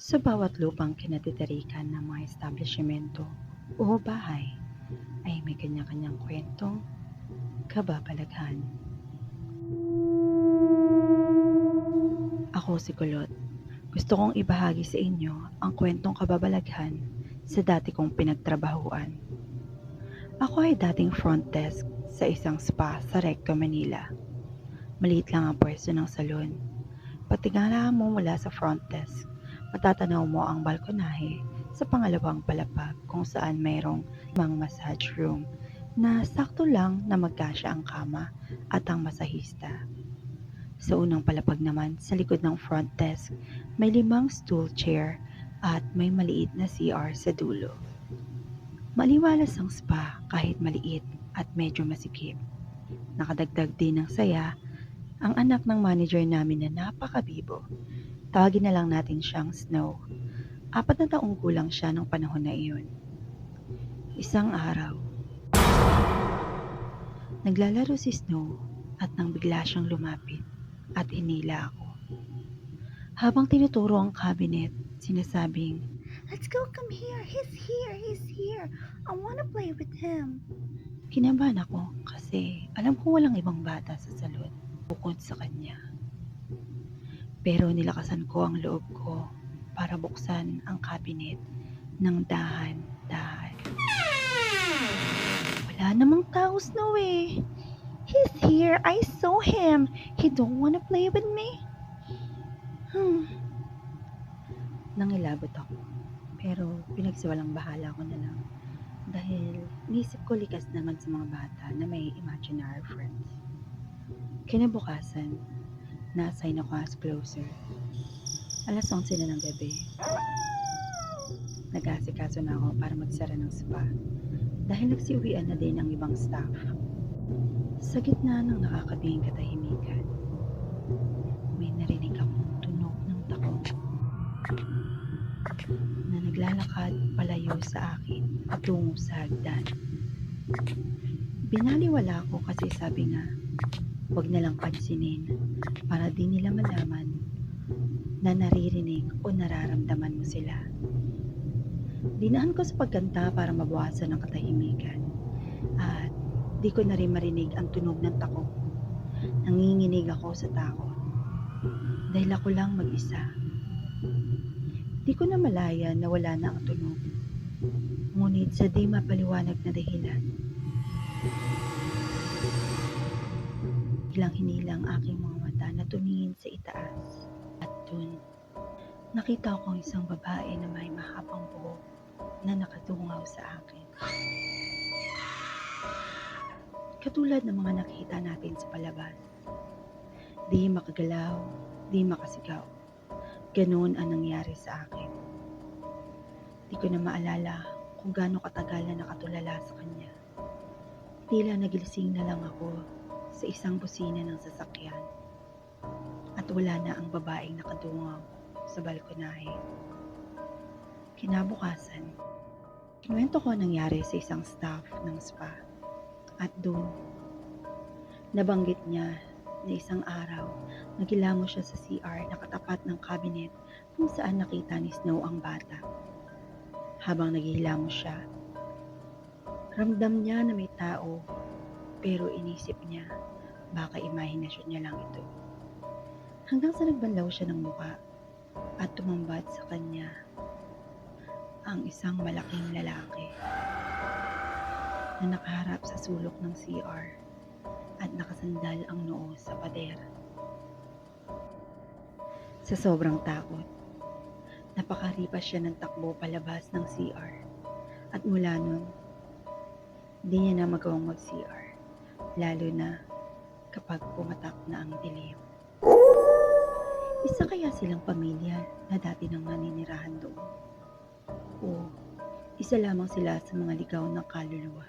Sa bawat lupang kinatitirikan ng mga establishmento o bahay ay may kanya-kanyang kwentong kababalaghan. Ako si Kulot. Gusto kong ibahagi sa inyo ang kwentong kababalaghan sa dati kong pinagtrabahuan. Ako ay dating front desk sa isang spa sa Recto, Manila. Maliit lang ang pwesto ng salon. Patingala mo mula sa front desk, matatanaw mo ang balkonahe sa pangalawang palapag kung saan mayroong mga massage room na sakto lang na magkasya ang kama at ang masahista. Sa unang palapag naman sa likod ng front desk, may 5 stool chair at may maliit na CR sa dulo. Maliwalas ang spa kahit maliit at medyo masikip. Nakadagdag din ng saya ang anak ng manager namin na napakabibo. Tawagin na lang natin siyang Snow. 4 na taong gulang siya nung panahon na iyon. Isang araw, naglalaro si Snow at nang bigla siyang lumapit at hinila ako. Habang tinuturo ang cabinet, sinasabing, Let's go, come here. He's here. I wanna play with him. kinabahan ako kasi alam ko walang ibang bata sa salon bukod sa kanya. Pero nilakasan ko ang loob ko para buksan ang cabinet ng dahan-dahan. Wala namang tao, Snow eh. He's here. I saw him. He don't wanna play with me. Nangilabot ako. Pero pinagsiwalang bahala ko na lang. Dahil nisip ko likas naman sa mga bata na may imaginary friends. Kinabukasan, na-assign ako as closer. 11:00 na ng gabi. Nag-aasikaso na ako para magsara ng spa dahil nagsiuwian na din ang ibang staff. Sa gitna ng nakakabihing katahimikan, may narinig akong tunog ng takot na naglalakad palayo sa akin patungo sa hagdan. Binaliwala ko kasi sabi nga, huwag na lang pansinin para di nila malaman na naririnig o nararamdaman mo sila. Dinaan ko sa pagkanta para mabawasan ang katahimikan at di ko na rin marinig ang tunog ng takot. Nanginginig ako sa takot dahil ako lang mag-isa. Di ko na malaya na wala na ang tunog. Ngunit sa di mapaliwanag na dahilan, biglang hinilang aking mga mata na tumingin sa itaas. At dun, nakita ko ang isang babae na may mahabang buhok na nakatungaw sa akin. Katulad ng mga nakita natin sa palabas. Di makagalaw, di makasigaw. Ganoon ang nangyari sa akin. Di ko na maalala kung gaano katagal na nakatulala sa kanya. Tila nagilising na lang ako sa isang busina ng sasakyan at wala na ang babaeng nakadungaw sa balkonahe. Kinabukasan, kinuwento ko nangyari sa isang staff ng spa at doon, nabanggit niya na isang araw, nagilamo siya sa CR na katapat ng cabinet kung saan nakita ni Snow ang bata. Habang naghihilamo siya, ramdam niya na may tao pero inisip niya baka imahinasyon niya lang ito. Hanggang sa nagbanlaw siya ng muka at tumambad sa kanya ang isang malaking lalaki na nakaharap sa sulok ng CR at nakasandal ang noo sa pader. Sa sobrang takot, napakaripas siya ng takbo palabas ng CR at mula nun, di niya na magawang mag-CR, lalo na kapag pumatak na ang dilim. Isa kaya silang pamilya na dati nang naninirahan doon? O isa lamang sila sa mga ligaw ng kaluluwa?